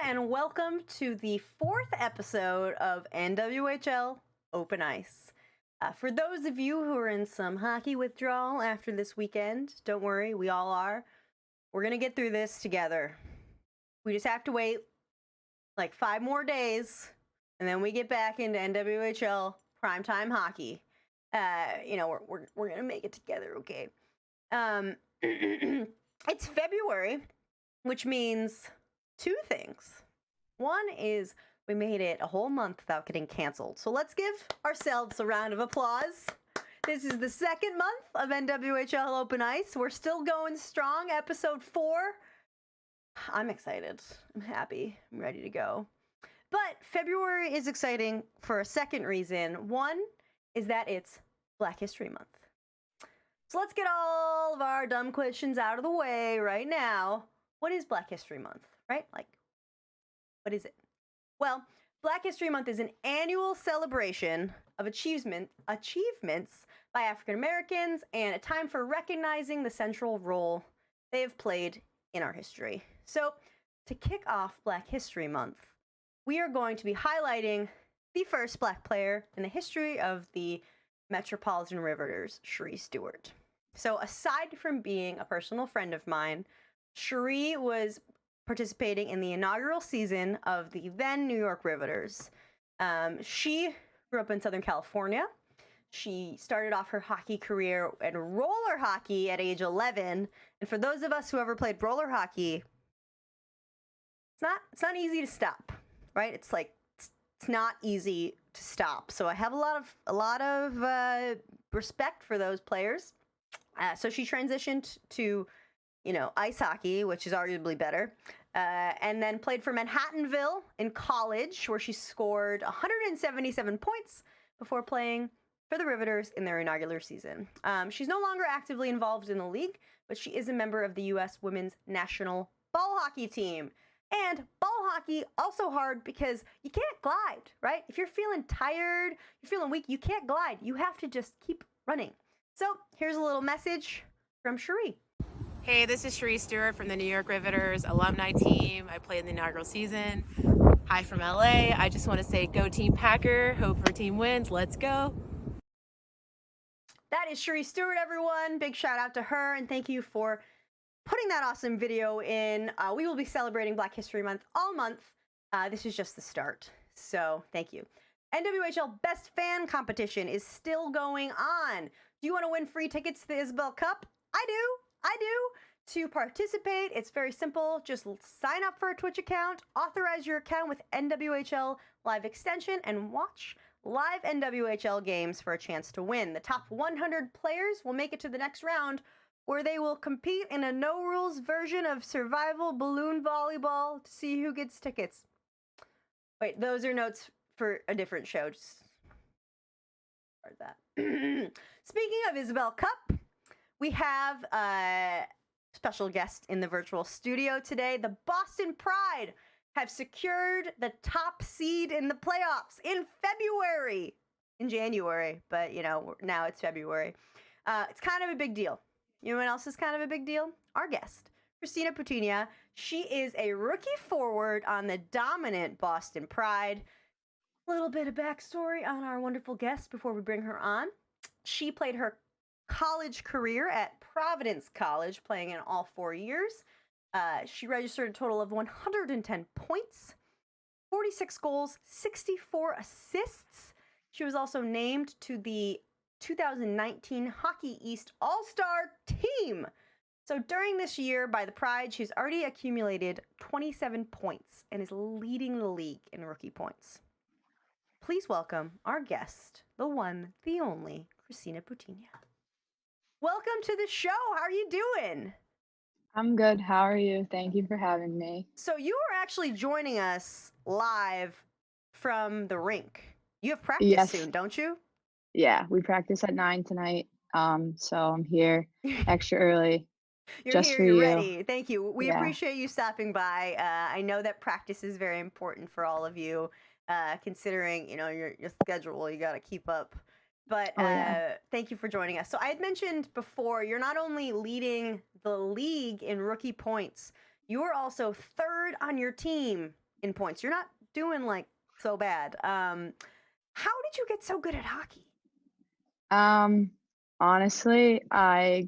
and welcome to the 4th episode of NWHL Open Ice. For those of you who are in some hockey withdrawal after this weekend, don't worry, we all are. We're going to get through this together. We just have to wait like 5 more days, and then we get back into NWHL primetime hockey. We're going to make it together, okay? It's February, which means 2 things. One is we made it a whole month without getting canceled. So let's give ourselves a round of applause. This is the 2nd month of NWHL Open Ice. We're still going strong. Episode 4. I'm excited. I'm happy. I'm ready to go. But February is exciting for a second reason. One is that it's Black History Month. So let's get all of our dumb questions out of the way right now. What is Black History Month, right? Like, what is it? Well, Black History Month is an annual celebration of achievements by African Americans and a time for recognizing the central role they have played in our history. So, to kick off Black History Month, we are going to be highlighting the first Black player in the history of the Metropolitan Riveters, Sheree Stuart. So, aside from being a personal friend of mine, Sheree was participating in the inaugural season of the then New York Riveters. She grew up in Southern California. She started off her hockey career in roller hockey at age 11. And for those of us who ever played roller hockey, it's not easy to stop, right? It's not easy to stop. So I have a lot of respect for those players. So she transitioned to ice hockey, which is arguably better, and then played for Manhattanville in college, where she scored 177 points before playing for the Riveters in their inaugural season. She's no longer actively involved in the league, but she is a member of the U.S. women's national ball hockey team. And ball hockey, also hard because you can't glide, right? If you're feeling tired, you're feeling weak, you can't glide. You have to just keep running. So here's a little message from Sheree. Hey, this is Sheree Stuart from the New York Riveters alumni team. I played in the inaugural season. Hi from LA. I just want to say go Team Packer. Hope our team wins. Let's go. That is Sheree Stuart, everyone. Big shout out to her, and thank you for putting that awesome video in. We will be celebrating Black History Month all month. This is just the start, so thank you. NWHL Best Fan Competition is still going on. Do you want to win free tickets to the Isabel Cup? I do. To participate, it's very simple. Just sign up for a Twitch account, authorize your account with NWHL Live Extension, and watch live NWHL games for a chance to win. The top 100 players will make it to the next round, where they will compete in a no-rules version of survival balloon volleyball to see who gets tickets. Wait, those are notes for a different show. Just start that. Speaking of Isabel Cup, we have a special guest in the virtual studio today. The Boston Pride have secured the top seed in the playoffs in January, but now it's February. It's kind of a big deal. You know what else is kind of a big deal? Our guest, Christina Putigna. She is a rookie forward on the dominant Boston Pride. A little bit of backstory on our wonderful guest before we bring her on. She played her college career at Providence College, playing in all 4 years. She registered a total of 110 points, 46 goals, 64 assists. She was also named to the 2019 Hockey East All-Star team. So during this year by the Pride, she's already accumulated 27 points and is leading the league in rookie points. Please welcome our guest, the one, the only, Christina Putigna. Welcome to the show. How are you doing? I'm good. How are you? Thank you for having me. So you are actually joining us live from the rink. You have practice soon, don't you? Yeah, we practice at 9 tonight. So I'm here extra early. You're ready. Thank you. We appreciate you stopping by. I know that practice is very important for all of you, considering your schedule. You got to keep up. But thank you for joining us. So I had mentioned before, you're not only leading the league in rookie points, you are also third on your team in points. You're not doing like so bad. How did you get so good at hockey? Honestly,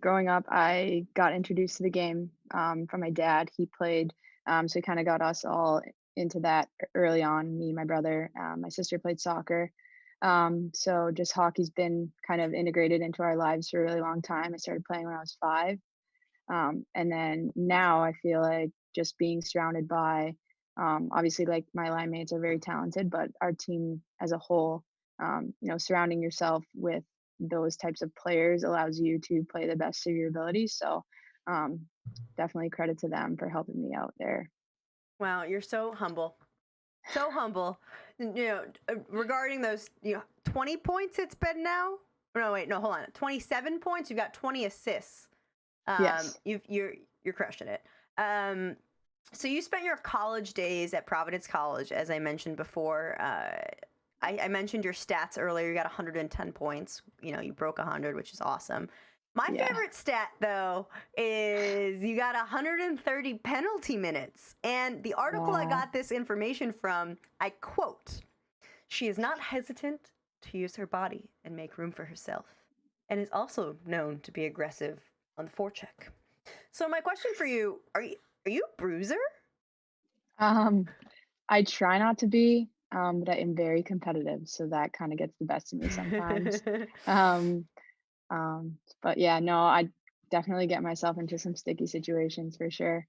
growing up, I got introduced to the game from my dad. He played, so he kind of got us all into that early on. Me, my brother, my sister played soccer. So just hockey's been kind of integrated into our lives for a really long time. I started playing when I was 5. And then now I feel like just being surrounded by, obviously, like my line mates are very talented, but our team as a whole, surrounding yourself with those types of players allows you to play the best of your abilities. So um, definitely credit to them for helping me out there. Wow, you're so humble. So humble. Regarding those, 20 points it's been now? No, wait, no, hold on. 27 points. You've got 20 assists. Yes. You're crushing it. So you spent your college days at Providence College, as I mentioned before. I mentioned your stats earlier. You got 110 points. You broke 100, which is awesome. My favorite stat, though, is you got 130 penalty minutes. And the article I got this information from, I quote, "She is not hesitant to use her body and make room for herself, and is also known to be aggressive on the forecheck." So my question for you, are you a bruiser? I try not to be, but I am very competitive, so that kind of gets the best of me sometimes. um, but yeah, no, I definitely get myself into some sticky situations for sure.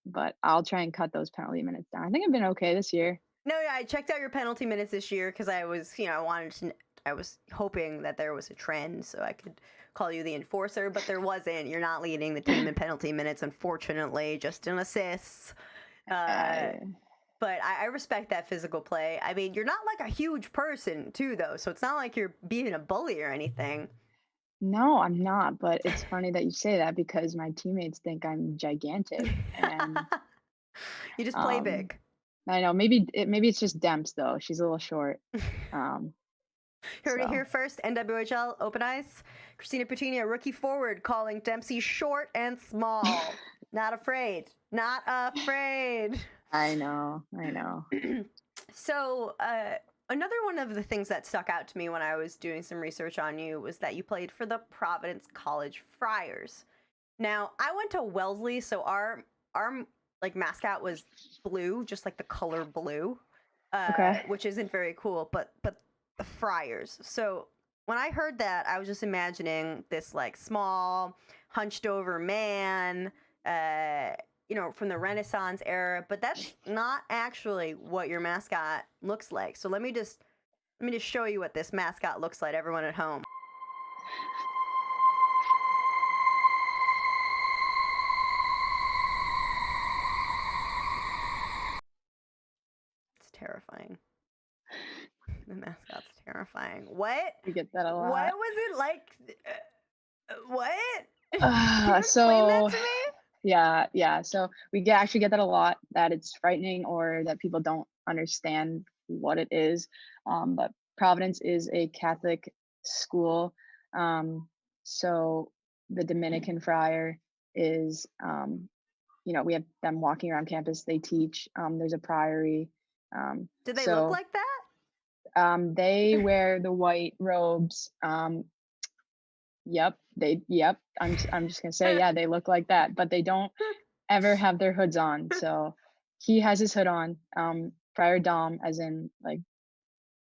But I'll try and cut those penalty minutes down. I think I've been okay this year. No, yeah, I checked out your penalty minutes this year because I was, I was hoping that there was a trend so I could call you the enforcer, but there wasn't. You're not leading the team in penalty minutes, unfortunately, just in assists. But I respect that physical play. I mean, you're not like a huge person, too, though, so it's not like you're being a bully or anything. No, I'm not, but it's funny that you say that because my teammates think I'm gigantic, and You just play big. I know maybe it's just Demps though. She's a little short. Heard it here first. NWHL Open Ice. Christina Putigna, rookie forward, calling Dempsey short and small. Not afraid. Not afraid. I know. So, another one of the things that stuck out to me when I was doing some research on you was that you played for the Providence College Friars. Now, I went to Wellesley, so our like mascot was blue, just like the color blue, which isn't very cool. But the Friars. So when I heard that, I was just imagining this like small, hunched over man, from the Renaissance era. But that's not actually what your mascot looks like. So let me just show you what this mascot looks like, everyone at home. It's terrifying. The mascot's terrifying. What? We get that a lot. What was it like? What? Can you explain that to me? Yeah. So we actually get that a lot, that it's frightening or that people don't understand what it is. But Providence is a Catholic school. So the Dominican friar is, we have them walking around campus. They teach. There's a priory. Do they look like that? They wear the white robes. Yep. I'm just gonna say, yeah, they look like that, but they don't ever have their hoods on. So he has his hood on. Friar Dom, as in like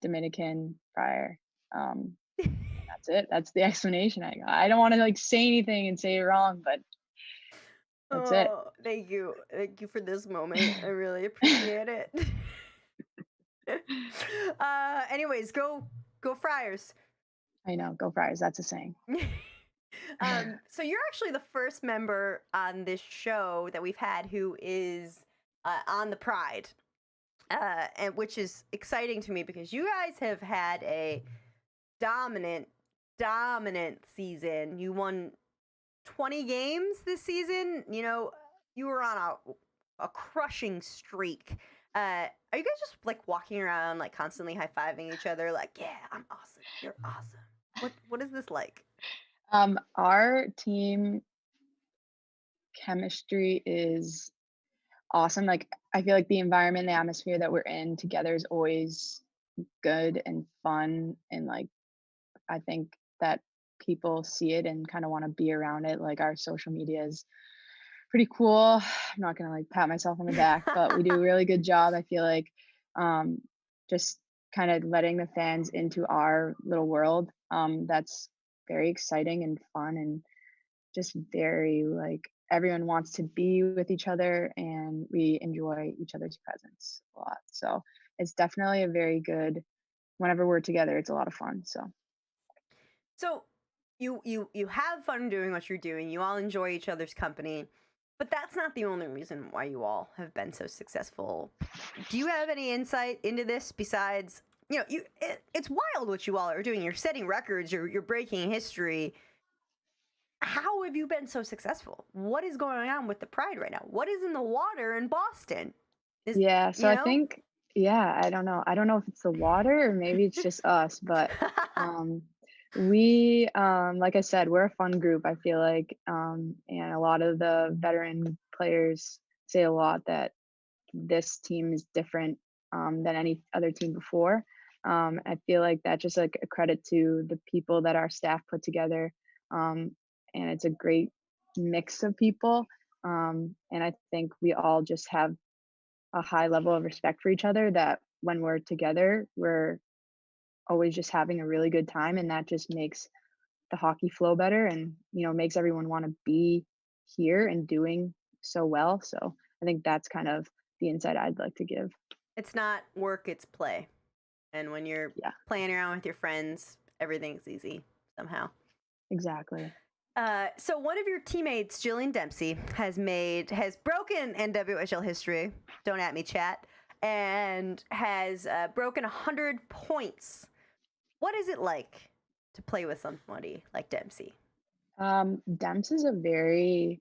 Dominican friar. That's it. That's the explanation I got. I don't want to like say anything and say it wrong, but that's it. Thank you for this moment. I really appreciate it. Anyways, go Friars. I know, go Friars. That's a saying. So you're actually the first member on this show that we've had who is on the Pride, and which is exciting to me because you guys have had a dominant season. You won 20 games this season. You were on a crushing streak. Are you guys just like walking around like constantly high-fiving each other like, yeah, I'm awesome, you're awesome? What is this like? Our team chemistry is awesome. Like I feel like the environment, the atmosphere that we're in together is always good and fun, and like I think that people see it and kind of want to be around it. Like our social media is pretty cool. I'm not gonna like pat myself on the back, but we do a really good job. I feel like um, just kind of letting the fans into our little world. That's very exciting and fun, and just very like everyone wants to be with each other, and we enjoy each other's presence a lot. So it's definitely a very good. Whenever we're together, it's a lot of fun. So So you have fun doing what you're doing. You all enjoy each other's company. But that's not the only reason why you all have been so successful. Do you have any insight into this besides, it's wild what you all are doing. You're setting records, you're breaking history. How have you been so successful? What is going on with the Pride right now? What is in the water in Boston? yeah, so I think, yeah, I don't know. I don't know if it's the water or maybe it's just us, but um we like I said, we're a fun group, I feel like. And a lot of the veteran players say a lot that this team is different than any other team before. I feel like that's just like a credit to the people that our staff put together. And it's a great mix of people. And I think we all just have a high level of respect for each other, that when we're together, we're always just having a really good time, and that just makes the hockey flow better, and makes everyone want to be here and doing so well. So I think that's kind of the insight I'd like to give. It's not work, it's play. And when you're Yeah, playing around with your friends, everything's easy somehow. exactly. So one of your teammates, Jillian Dempsey, has broken NWHL history. Don't at me, chat. And has broken 100 points. What is it like to play with somebody like Dempsey? Dempsey's a very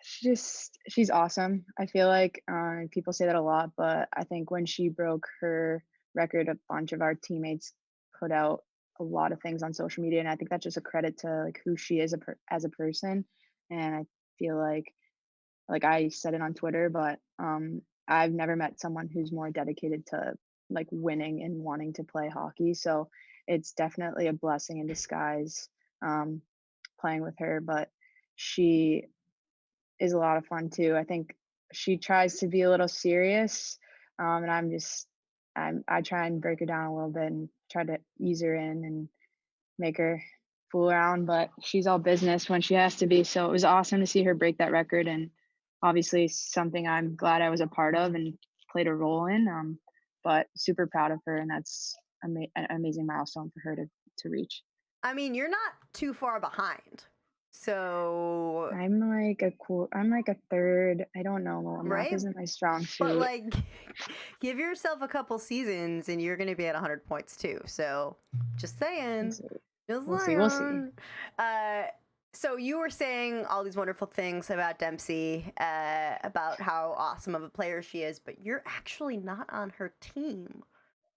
she's awesome. I feel like people say that a lot, but I think when she broke her record, a bunch of our teammates put out a lot of things on social media, and I think that's just a credit to like who she is as a person. And I feel like I said it on Twitter, but I've never met someone who's more dedicated to like winning and wanting to play hockey. So it's definitely a blessing in disguise um, playing with her. But she is a lot of fun too. I think she tries to be a little serious, and I try and break her down a little bit and try to ease her in and make her fool around, but she's all business when she has to be. So it was awesome to see her break that record, and obviously something I'm glad I was a part of and played a role in. But super proud of her, and that's an amazing milestone for her to reach. I mean, you're not too far behind. So I'm like a third. I don't know. Math right? isn't my strong suit. But like, give yourself a couple seasons and you're going to be at 100 points too. So just saying. We'll see. We'll see. So you were saying all these wonderful things about Dempsey, about how awesome of a player she is, but you're actually not on her team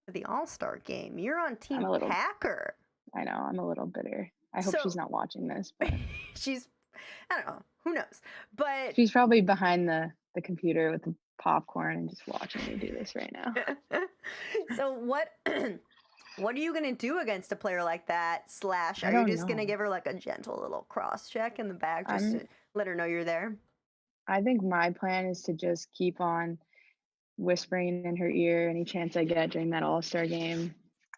for the All-Star game. You're on Team Packer. I know. I'm a little bitter. I hope she's not watching this, but I don't know. Who knows? But she's probably behind the computer with the popcorn and just watching me do this right now. So what are you going to do against a player like that? / are you just going to give her like a gentle little cross check in the back just to let her know you're there? I think my plan is to just keep on whispering in her ear any chance I get during that All-Star game.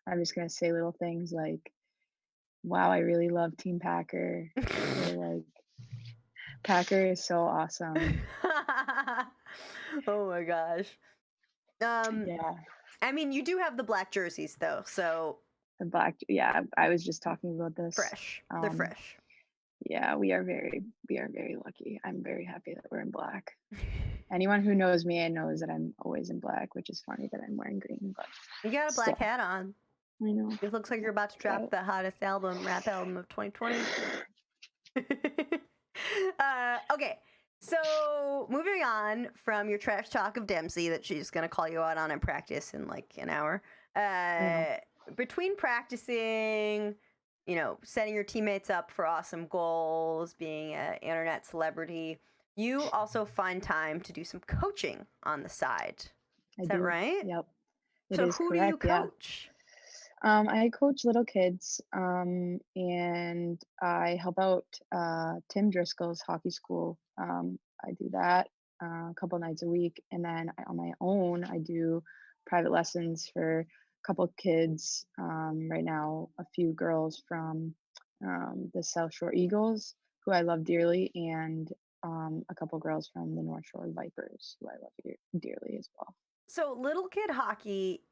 I'm just going to say little things like, wow, I really love Team Packer. Or like, Packer is so awesome. Oh my gosh. Yeah. I mean, you do have the black jerseys though, so the black. Yeah, I was just talking about this. Fresh. They're fresh. Yeah, we are very lucky. I'm very happy that we're in black. Anyone who knows me knows that I'm always in black, which is funny that I'm wearing green. But you got a black hat on. I know. It looks like you're about to drop the hottest rap album of 2020. Okay, so moving on from your trash talk of Dempsey that she's going to call you out on in practice in like an hour. Between practicing, setting your teammates up for awesome goals, being an internet celebrity, you also find time to do some coaching on the side. I Is do. that right? Yep. It So is who correct. do you Yeah. coach? I coach little kids, and I help out Tim Driscoll's hockey school. I do that a couple nights a week, and then on my own, I do private lessons for a couple kids. Right now, a few girls from the South Shore Eagles, who I love dearly, and a couple girls from the North Shore Vipers, who I love dearly as well. So little kid hockey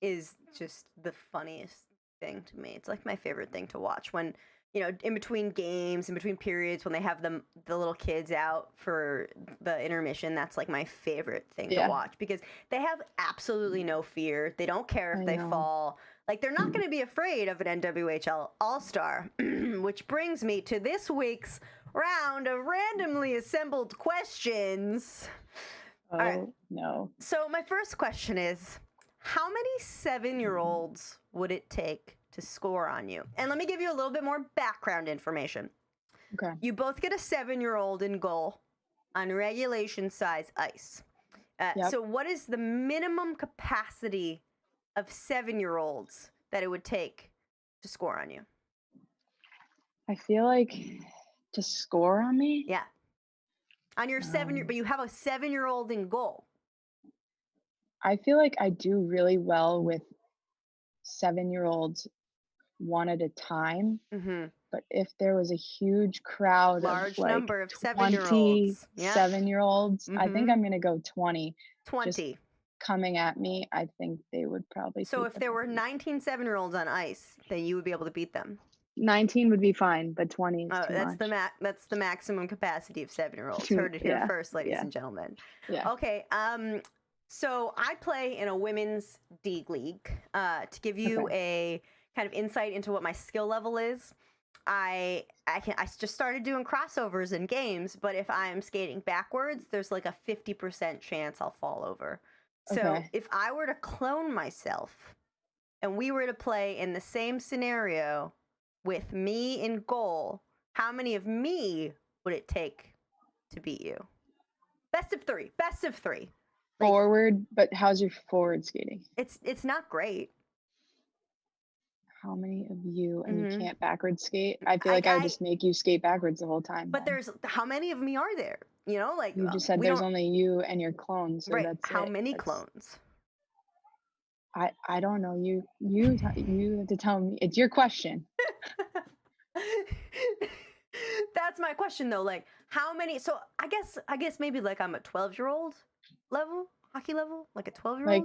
is just the funniest thing to me. It's like my favorite thing to watch when, in between games, in between periods, when they have the little kids out for the intermission. That's like my favorite thing to watch because they have absolutely no fear. They don't care if they fall. Like, they're not going to be afraid of an NWHL All-Star, which brings me to this week's round of randomly assembled questions. Oh, all right. No. So my first question is, how many 7-year-olds would it take to score on you? And let me give you a little bit more background information. Okay. You both get a 7-year-old in goal on regulation size ice. Yep. So what is the minimum capacity of 7-year-olds that it would take to score on you? I feel like to score on me? Yeah. On your but you have a 7-year-old in goal. I feel like I do really well with 7-year-olds one at a time. Mm-hmm. But if there was a huge crowd Large of like number of 20 7-year-olds, 7-year-olds, I think Mhm. I'm gonna go 20. 20. Just coming at me, I think they would probably. So take if the there were fight. 19 7-year-olds on ice, then you would be able to beat them. 19 would be fine, but 20 is too That's much. that's the maximum capacity of 7-year-olds. Heard it here first, ladies and gentlemen. Yeah. Okay. So I play in a women's D league. To give you a kind of insight into what my skill level is, I just started doing crossovers in games, but if I'm skating backwards, there's like a 50% chance I'll fall over. So if I were to clone myself and we were to play in the same scenario with me in goal, how many of me would it take to beat you? Best of three. Best of three. Forward, but how's your forward skating? It's not great. How many of you, and you can't backwards skate? I feel like I would just make you skate backwards the whole time. But there's, how many of me are there? Like, you just said there's only you and your clones, so right. that's How it. many clones? I don't know. You have to tell me. It's your question. That's my question though. Like, how many? So I guess maybe like I'm a 12-year-old level, hockey level, like a 12-year-old.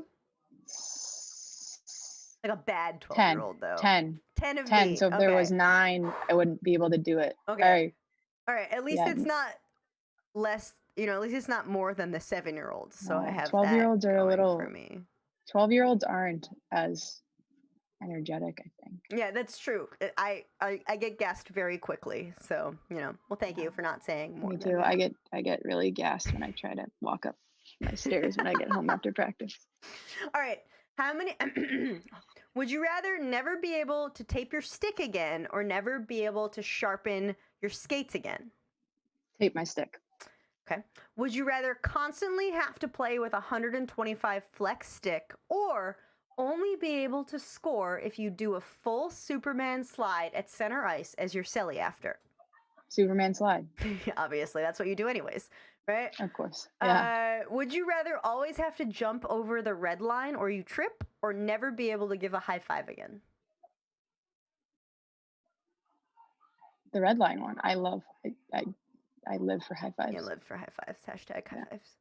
Like a bad 12-year-old though. 10 of 10. Me. So if there was 9, I wouldn't be able to do it. Okay. All right. At least it's not less. At least it's not more than the 7-year-olds. So I have 12-year-olds are a little. For me. 12-year-olds aren't as energetic, I think. Yeah, that's true. I get gassed very quickly. So well, thank you for not saying more. Me too. I get really gassed when I try to walk up my stairs when I get home after practice. All right. How many would you rather never be able to tape your stick again or never be able to sharpen your skates again? Tape my stick. Okay. Would you rather constantly have to play with a 125 flex stick or only be able to score if you do a full Superman slide at center ice as your celly after? Superman slide. Obviously, that's what you do anyways, right? Of course. Yeah. Would you rather always have to jump over the red line or you trip or never be able to give a high five again? The red line one. I love. I live for high fives. You live for high fives. Hashtag high fives.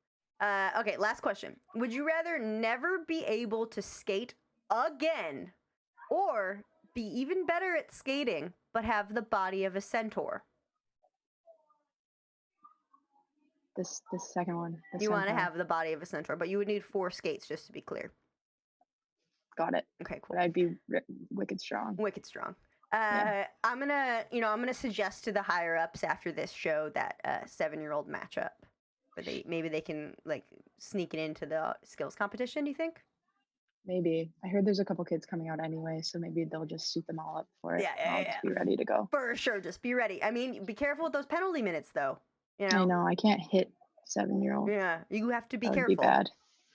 Okay, last question. Would you rather never be able to skate again or be even better at skating but have the body of a centaur? This second one. You want to have the body of a centaur, but you would need 4 skates just to be clear. Got it. Okay, cool. But I'd be wicked strong. Wicked strong. I'm gonna suggest to the higher ups after this show that 7-year-old matchup, but maybe they can like sneak it into the skills competition. Do you think? Maybe. I heard there's a couple kids coming out anyway, so maybe they'll just suit them all up for it. I'll just be ready to go. For sure, just be ready. I mean, be careful with those penalty minutes though. You I know? know. I can't hit 7-year-old. Yeah, you have to be That would be careful. bad.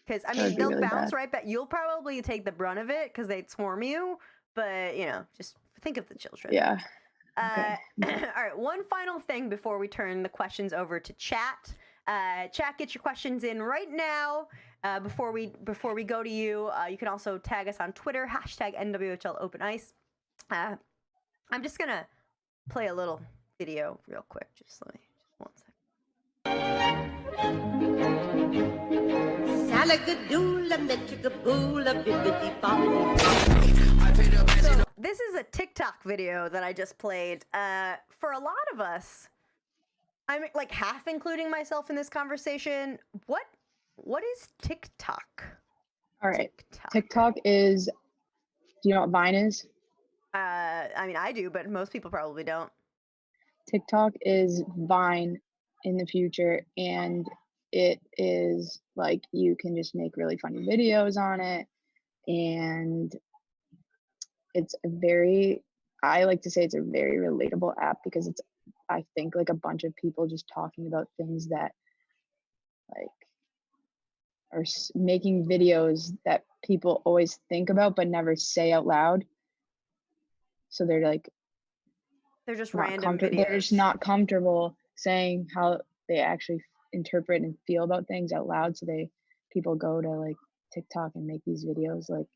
Because, I That would mean, be they'll really bounce bad. right back. You'll probably take the brunt of it because they'd swarm you. But, just think of the children. Yeah. Okay. All right, one final thing before we turn the questions over to chat. Chat, get your questions in right now. Before we go to you, you can also tag us on Twitter, #NWHL Open Ice. I'm just gonna play a little video real quick. Just 1 second. So this is a TikTok video that I just played. For a lot of us, I'm like half including myself in this conversation. What is TikTok? All right. TikTok is. Do you know what Vine is? I mean, I do, but most people probably don't. TikTok is Vine in the future, and it is like you can just make really funny videos on it, and it's I like to say it's a very relatable app because it's, I think, like a bunch of people just talking about things that like are making videos that people always think about but never say out loud. So they're like, they're just random videos. They're just not comfortable saying how they actually interpret and feel about things out loud. So people go to like TikTok and make these videos. Like,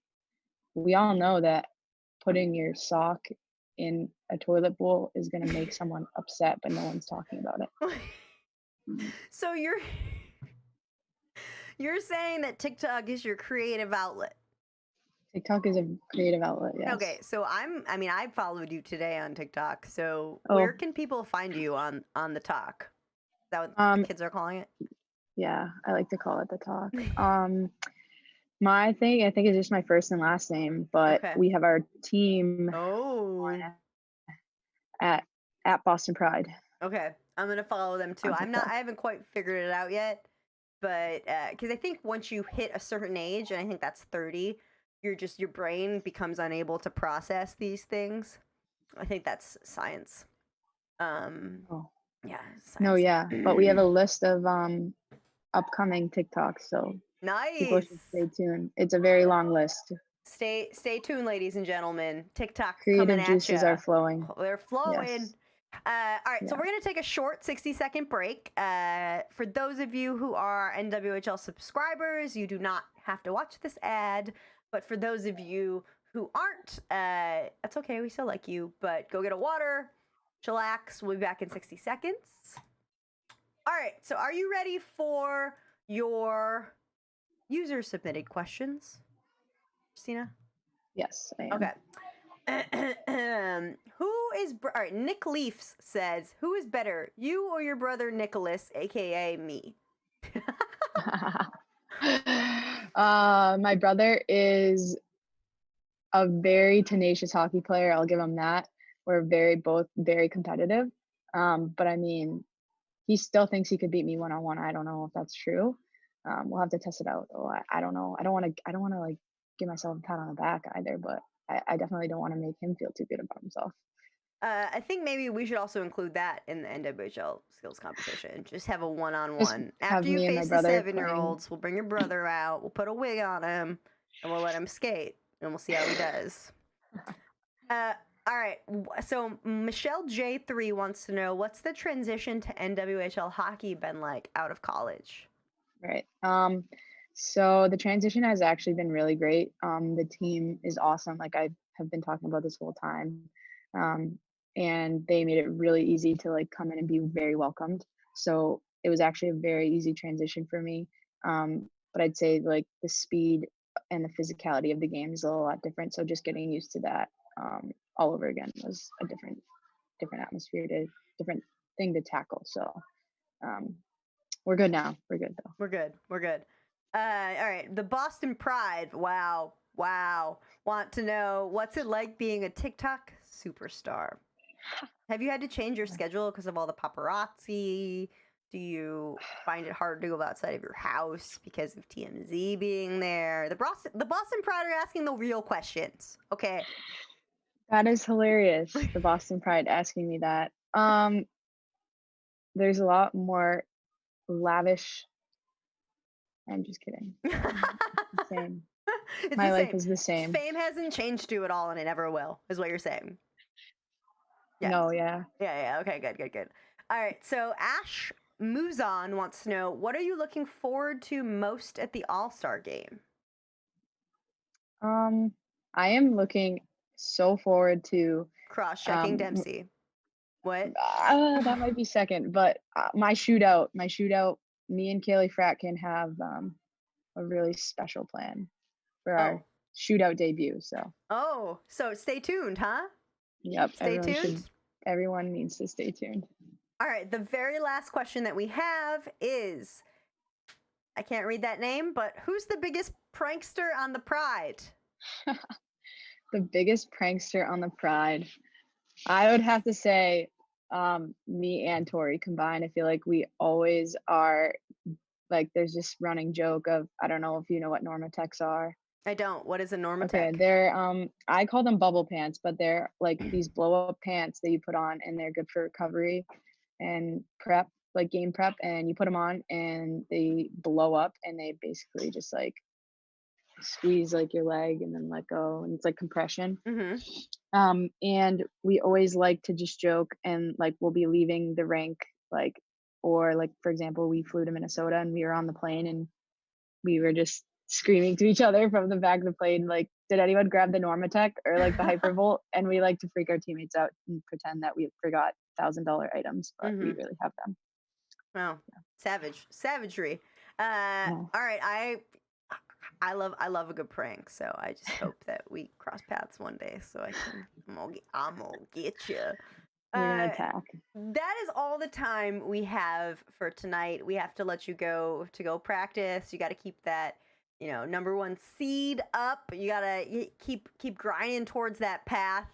we all know that putting your sock in a toilet bowl is going to make someone upset, but no one's talking about it. So you're saying that TikTok is your creative outlet? TikTok is a creative outlet, yes. Okay, so I followed you today on TikTok. So where can people find you on the talk? Is that what the kids are calling it? Yeah, I like to call it the talk. My thing, I think, is just my first and last name, but we have our team at Boston Pride. Okay, I'm gonna follow them too. I haven't quite figured it out yet, but because I think once you hit a certain age, and I think that's 30, your brain becomes unable to process these things. I think that's science. Yeah. Science. No, yeah, but we have a list of upcoming TikToks, so nice. People should stay tuned. It's a very long list. Stay tuned, ladies and gentlemen. TikTok creative coming juices at are flowing. They're flowing. Yes. All right, so we're going to take a short 60-second break. For those of you who are NWHL subscribers, you do not have to watch this ad. But for those of you who aren't, that's okay. We still like you. But go get a water, chillax. We'll be back in 60 seconds. All right, so are you ready for your user-submitted questions, Christina? Yes, I am. Okay. All right, Nick Leafs says, who is better, you or your brother Nicholas, aka me? My brother is a very tenacious hockey player. I'll give him that. We're both very competitive. But I mean, he still thinks he could beat me one-on-one. I don't know if that's true. We'll have to test it out though. I don't know. I don't want to like give myself a pat on the back either, but I definitely don't want to make him feel too good about himself. I think maybe we should also include that in the NWHL skills competition. Just have a one-on-one. After you face the 7-year-olds, we'll bring your brother out. We'll put a wig on him, and we'll let him skate, and we'll see how he does. All right. So Michelle J3 wants to know, what's the transition to NWHL hockey been like out of college? Right. So the transition has actually been really great. The team is awesome. Like I have been talking about this whole time. And they made it really easy to like come in and be very welcomed. So it was actually a very easy transition for me. But I'd say like the speed and the physicality of the game is a lot different. So just getting used to that all over again was a different atmosphere, different thing to tackle. So we're good now. We're good though. We're good. All right. The Boston Pride. Wow. Want to know, what's it like being a TikTok superstar? Have you had to change your schedule because of all the paparazzi? Do you find it hard to go outside of your house because of TMZ being there? The Boston Pride are asking the real questions. Okay. That is hilarious. The Boston Pride asking me that. there's a lot more lavish. I'm just kidding. The same. It's My the life same. is the same. Fame hasn't changed you at all, and it never will, is what you're saying. Yeah. No, yeah. Yeah. Okay, good. All right, so Ash Muzan wants to know, what are you looking forward to most at the All-Star game? I am looking so forward to Cross-checking Dempsey. What? that might be second, but my shootout, me and Kaylee Frack can have a really special plan for our shootout debut. So stay tuned, huh? Yep, Stay tuned. Everyone needs to stay tuned. All right, the very last question that we have is, I can't read that name, but who's the biggest prankster on the Pride? The biggest prankster on the Pride, I would have to say me and Tori combined. I feel like we always are, like, there's this running joke of, I don't know if you know what Normatechs are. I don't. What is a Normatech? Okay, they're I call them bubble pants, but they're like these blow up pants that you put on, and they're good for recovery and prep, like game prep, and you put them on and they blow up and they basically just like squeeze like your leg and then let go, and it's like compression. And we always like to just joke, and like we'll be leaving the rink, like, or like for example, we flew to Minnesota and we were on the plane and we were just screaming to each other from the back of the plane, like, did anyone grab the Normatech or like the Hypervolt? And we like to freak our teammates out and pretend that we forgot $1,000 items, but we really have them. Wow, savagery. All right, I love a good prank, so I just hope that we cross paths one day, so I'm gonna get you. You're gonna attack. That is all the time we have for tonight. We have to let you go to go practice. You got to keep that, number one seed up. You got to keep grinding towards that path.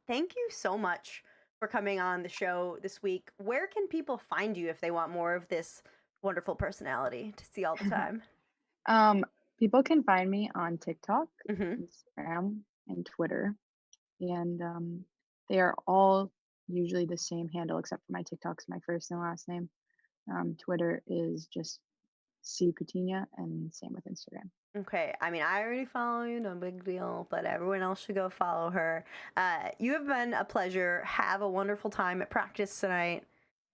Thank you so much for coming on the show this week. Where can people find you if they want more of this wonderful personality to see all the time? People can find me on TikTok, Instagram, and Twitter, and they are all usually the same handle, except for my TikTok's my first and last name. Twitter is just Putigna, and same with Instagram. Okay, I mean, I already follow you, no big deal, but everyone else should go follow her. You have been a pleasure. Have a wonderful time at practice tonight.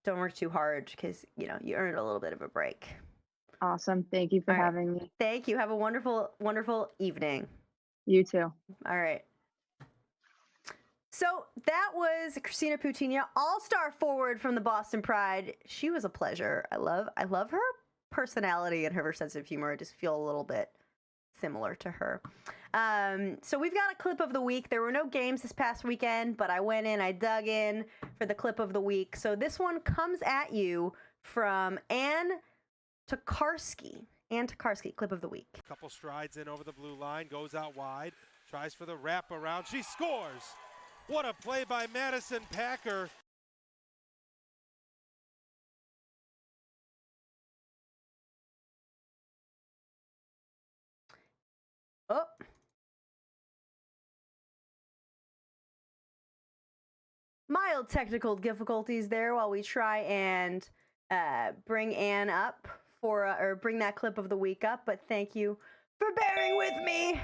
Don't work too hard because, you earned a little bit of a break. Awesome. Thank you for having me. Thank you. Have a wonderful, wonderful evening. You too. All right. So that was Christina Putigna, all-star forward from the Boston Pride. She was a pleasure. I love her personality and her sense of humor. I just feel a little bit similar to her. So we've got a clip of the week. There were no games this past weekend, but I went in, I dug in for the clip of the week. So this one comes at you from Ann Tokarski. Ann Tokarski, clip of the week. Couple strides in over the blue line, goes out wide, tries for the wrap around. She scores. What a play by Madison Packer. Oh. Mild technical difficulties there while we try and bring Ann up or bring that clip of the week up, but thank you for bearing with me.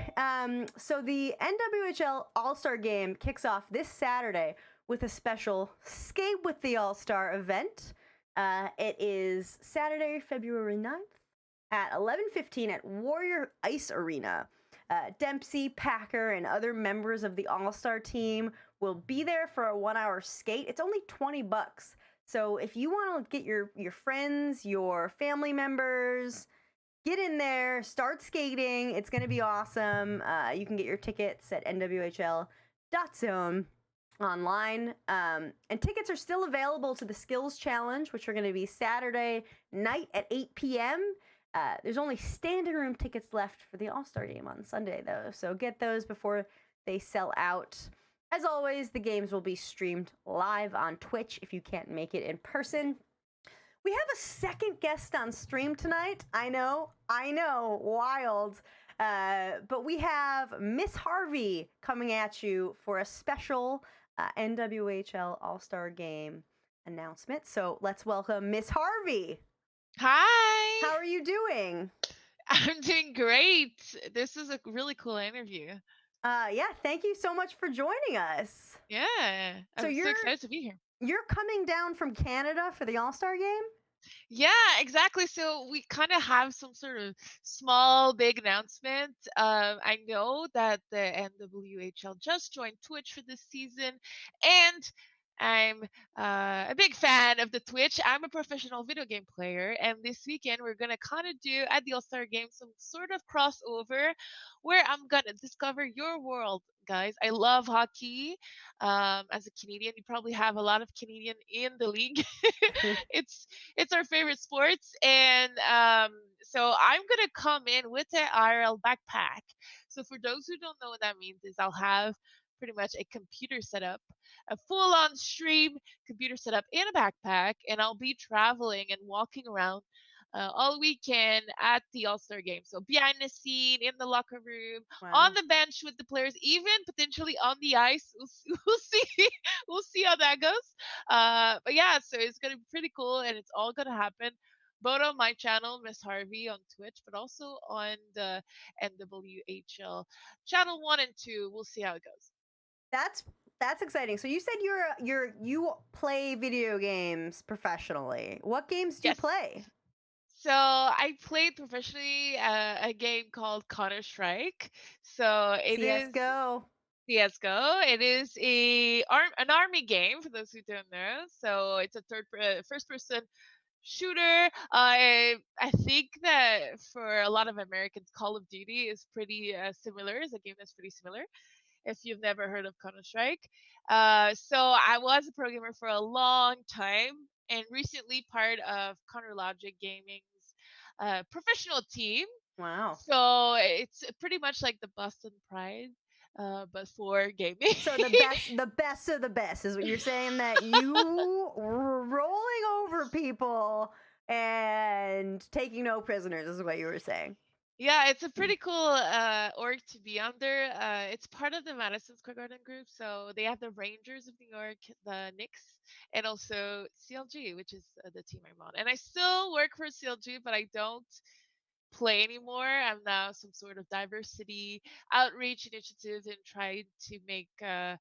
So the NWHL All-Star Game kicks off this Saturday with a special Skate with the All-Star event. It is Saturday, February 9th at 11:15 at Warrior Ice Arena. Dempsey, Packer, and other members of the All-Star team will be there for a 1-hour skate. It's only $20. So if you want to get your friends, your family members, get in there, start skating. It's going to be awesome. You can get your tickets at nwhl.zone online. And tickets are still available to the Skills Challenge, which are going to be Saturday night at 8 p.m. There's only standing room tickets left for the All-Star Game on Sunday, though. So get those before they sell out. As always, the games will be streamed live on Twitch if you can't make it in person. We have a second guest on stream tonight. I know, wild. But we have Miss Harvey coming at you for a special NWHL All-Star Game announcement. So let's welcome Miss Harvey. Hi. How are you doing? I'm doing great. This is a really cool interview. Yeah, thank you so much for joining us. Yeah. So I'm so excited to be here. You're coming down from Canada for the All-Star game? Yeah, exactly. So we kind of have some sort of small, big announcement. I know that the NWHL just joined Twitch for this season, and I'm a big fan of the Twitch. I'm a professional video game player, and this weekend we're gonna kind of do at the All-Star game some sort of crossover where I'm gonna discover your world, guys. I love hockey. As a Canadian, you probably have a lot of Canadian in the league. it's it's our favorite sports, and so I'm gonna come in with an IRL backpack. So for those who don't know what that means, is I'll have pretty much a computer setup, a full-on stream computer setup in a backpack, and I'll be traveling and walking around all weekend at the All-Star game. So behind the scene, in the locker room, on the bench with the players, even potentially on the ice. We'll see. We'll see how that goes. But yeah, so it's gonna be pretty cool, and it's all gonna happen both on my channel, Miss Harvey, on Twitch, but also on the NWHL channel 1 and 2. We'll see how it goes. That's exciting. So you said you play video games professionally. What games do you play? So I played professionally a game called Counter-Strike. So it is CS:GO. CS:GO. It is an army game for those who don't know. So it's a first person shooter. I think that for a lot of Americans, Call of Duty is pretty similar. It's a game that's pretty similar. If you've never heard of Counter-Strike, so I was a programmer for a long time, and recently part of CounterLogic Gaming's professional team. Wow. So it's pretty much like the Boston Pride, but for gaming. So the best of the best is what you're saying, that you rolling over people and taking no prisoners is what you were saying. Yeah, it's a pretty cool org to be under. It's part of the Madison Square Garden group, so they have the Rangers of New York, the Knicks, and also CLG, which is the team I'm on. And I still work for CLG, but I don't play anymore. I'm now some sort of diversity outreach initiative and trying to make a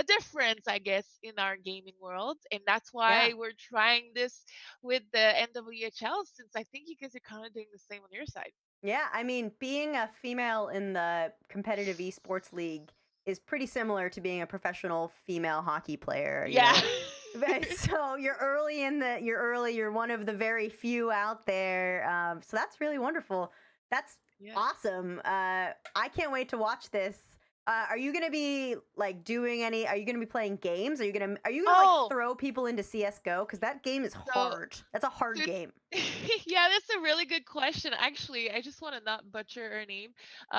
difference, I guess, in our gaming world. And that's why we're trying this with the NWHL, since I think you guys are kind of doing the same on your side. Yeah, I mean, being a female in the competitive esports league is pretty similar to being a professional female hockey player. Yeah. So you're one of the very few out there. So that's really wonderful. That's awesome. I can't wait to watch this. Are you gonna be like doing any? Are you gonna be playing games? Are you gonna like throw people into CS:GO? Because that game is hard. That's a hard game. Yeah, that's a really good question. Actually, I just want to not butcher her name. So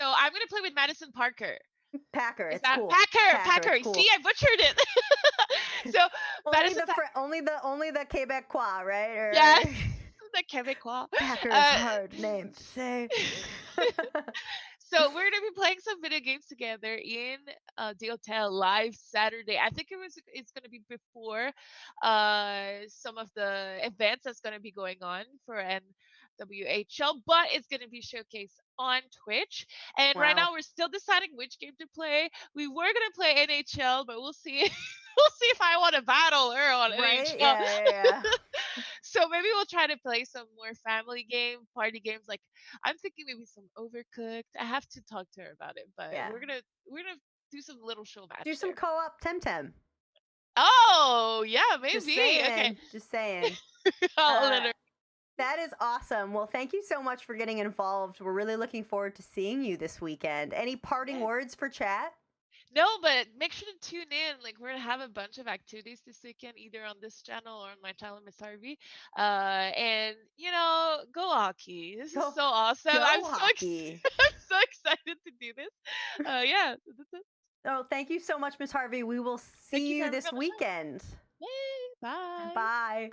I'm gonna play with Madison Parker. Packer. Is it's cool. Packer. It's cool. See, I butchered it. So only the Quebecois, right? Or... Yeah, the Quebecois. Packer is a hard name to say. So we're gonna be playing some video games together in the hotel live Saturday. I think it's gonna be before some of the events that's gonna be going on for NWHL, but it's gonna be showcased on Twitch. And right now we're still deciding which game to play. We were gonna play NHL, but we'll see. We'll see if I want to battle her on NHL. Yeah. So maybe we'll try to play some more family party games. Like I'm thinking maybe some Overcooked. I have to talk to her about it, but we're gonna do some little show match. Do some co-op Temtem. Oh yeah, maybe. Just saying. Okay. Just saying. That is awesome. Well, thank you so much for getting involved. We're really looking forward to seeing you this weekend. Any parting words for chat? No, but make sure to tune in. Like we're gonna have a bunch of activities this weekend, either on this channel or on my channel, Miss Harvey. And go hockey. This is so awesome. I'm so excited to do this. Yeah. Oh, thank you so much, Miss Harvey. We will see you this weekend. Yay! Bye. Bye.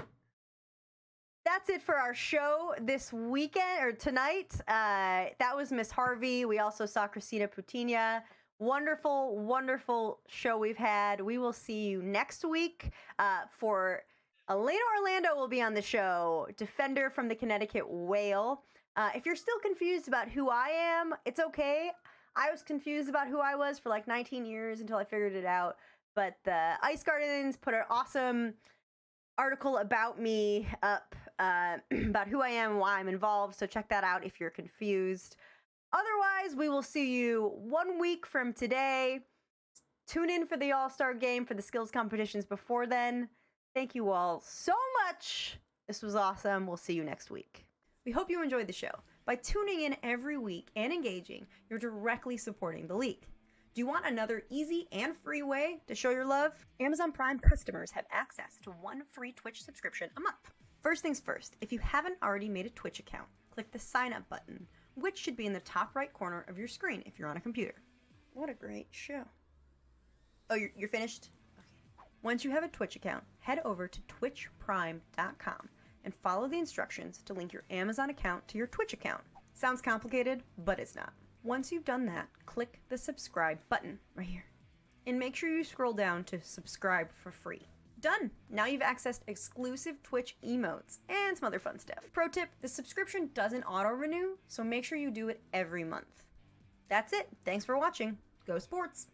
That's it for our show this weekend or tonight. That was Miss Harvey. We also saw Christina Putigna. Wonderful, wonderful show we've had. We will see you next week for Elena Orlando will be on the show, defender from the Connecticut Whale. If you're still confused about who I am, it's okay. I was confused about who I was for like 19 years until I figured it out. But the Ice Gardens put an awesome article about me up about who I am and why I'm involved. So check that out if you're confused. Otherwise, we will see you 1 week from today. Tune in for the All-Star game for the skills competitions before then. Thank you all so much. This was awesome. We'll see you next week. We hope you enjoyed the show. By tuning in every week and engaging, you're directly supporting the league. Do you want another easy and free way to show your love? Amazon Prime customers have access to 1 free Twitch subscription a month. First things first, if you haven't already made a Twitch account, click the sign up button, which should be in the top right corner of your screen if you're on a computer. What a great show. Oh, you're finished? Okay. Once you have a Twitch account, head over to twitchprime.com and follow the instructions to link your Amazon account to your Twitch account. Sounds complicated, but it's not. Once you've done that, click the subscribe button right here. And make sure you scroll down to subscribe for free. Done! Now you've accessed exclusive Twitch emotes and some other fun stuff. Pro tip, the subscription doesn't auto-renew, so make sure you do it every month. That's it. Thanks for watching. Go Sports!